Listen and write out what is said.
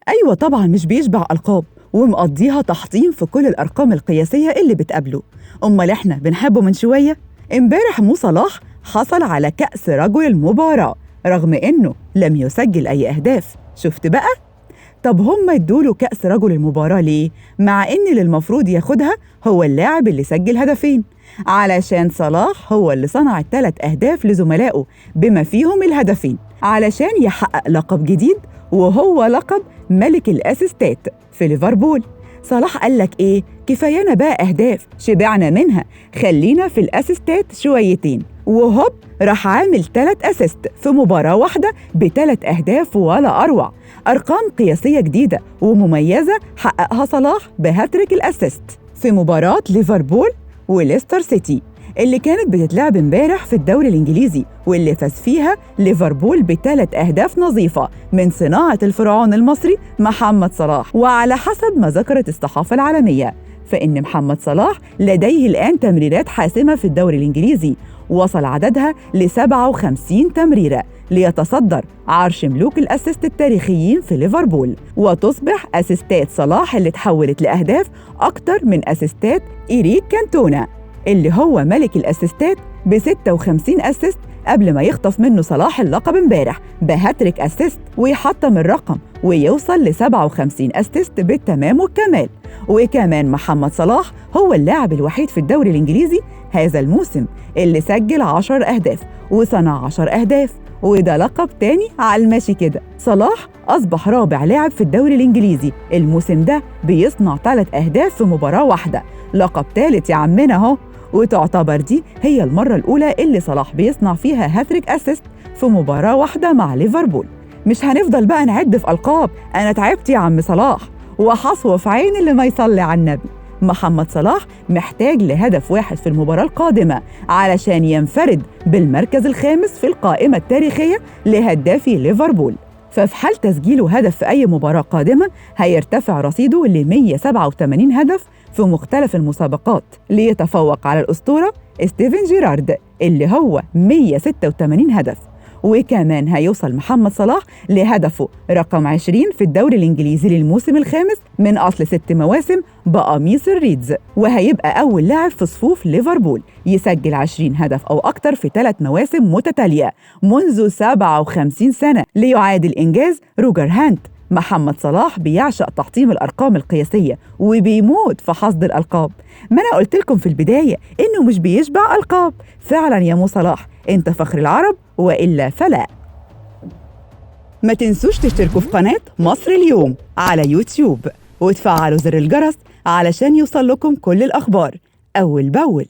أيوة طبعا مش بيشبع ألقاب، ومقضيها تحطيم في كل الأرقام القياسية اللي بتقابله. أمال إحنا بنحبه من شوية؟ امبارح مو صلاح حصل على كأس رجل المباراة رغم إنه لم يسجل أي أهداف. شفت بقى؟ طب هم ادوله كأس رجل المباراة ليه؟ مع إن اللي المفروض ياخدها هو اللاعب اللي سجل هدفين، علشان صلاح هو اللي صنع ال3 أهداف لزملائه بما فيهم الهدفين، علشان يحقق لقب جديد وهو لقب ملك الأسيستات في ليفربول. صلاح قالك إيه؟ كفايانا بقى أهداف شبعنا منها، خلينا في الأسيستات شويتين، وهوب راح عامل 3 أسيست في مباراة واحدة ب3 أهداف ولا أروع. أرقام قياسية جديدة ومميزة حققها صلاح بهاتريك الأسيست في مباراة ليفربول وليستر سيتي اللي كانت بتتلعب امبارح في الدوري الإنجليزي، واللي فاز فيها ليفربول ب3 أهداف نظيفة من صناعة الفرعون المصري محمد صلاح. وعلى حسب ما ذكرت الصحافة العالمية فإن محمد صلاح لديه الآن تمريرات حاسمة في الدوري الإنجليزي، وصل عددها ل57 تمريرة ليتصدر عرش ملوك الأسيست التاريخيين في ليفربول، وتصبح أسيستات صلاح اللي تحولت لأهداف أكتر من أسيستات إيريك كانتونا اللي هو ملك الأسيستات ب56 أسيست قبل ما يخطف منه صلاح اللقب امبارح بهاتريك أسيست ويحطم الرقم ويوصل ل57 أسيست بالتمام والكمال. وكمان محمد صلاح هو اللاعب الوحيد في الدوري الإنجليزي هذا الموسم اللي سجل 10 أهداف وصنع 10 أهداف، وده لقب تاني على الماشي كده. صلاح أصبح رابع لاعب في الدوري الإنجليزي الموسم ده بيصنع 3 أهداف في مباراة واحدة، لقب ثالث يا عمنا اهو. وتعتبر دي هي المرة الأولى اللي صلاح بيصنع فيها هاتريك أسيست في مباراة واحدة مع ليفربول. مش هنفضل بقى نعد في ألقاب، أنا تعبت يا عم صلاح، وحصوة في عين اللي ما يصلي على النبي. محمد صلاح محتاج لهدف واحد في المباراة القادمة علشان ينفرد بالمركز الخامس في القائمة التاريخية لهدافي ليفربول، ففي حال تسجيله هدف في أي مباراة قادمة هيرتفع رصيده ل 187 هدف في مختلف المسابقات ليتفوق على الأسطورة ستيفن جيرارد اللي هو 186 هدف. وكمان هيوصل محمد صلاح لهدفه رقم 20 في الدوري الإنجليزي للموسم الخامس من أصل 6 مواسم بقميص الريدز، وهيبقى أول لاعب في صفوف ليفربول يسجل 20 هدف أو أكتر في 3 مواسم متتالية منذ 57 سنة ليعادل إنجاز روجر هانت. محمد صلاح بيعشق تحطيم الأرقام القياسية وبيموت في حصد الألقاب. ما أنا قلت لكم في البداية إنه مش بيشبع ألقاب. فعلا يا مو صلاح أنت فخر العرب وإلا فلا. ما تنسوش تشتركوا في قناة مصر اليوم على يوتيوب وتفعلوا زر الجرس علشان يوصل لكم كل الأخبار أول بأول.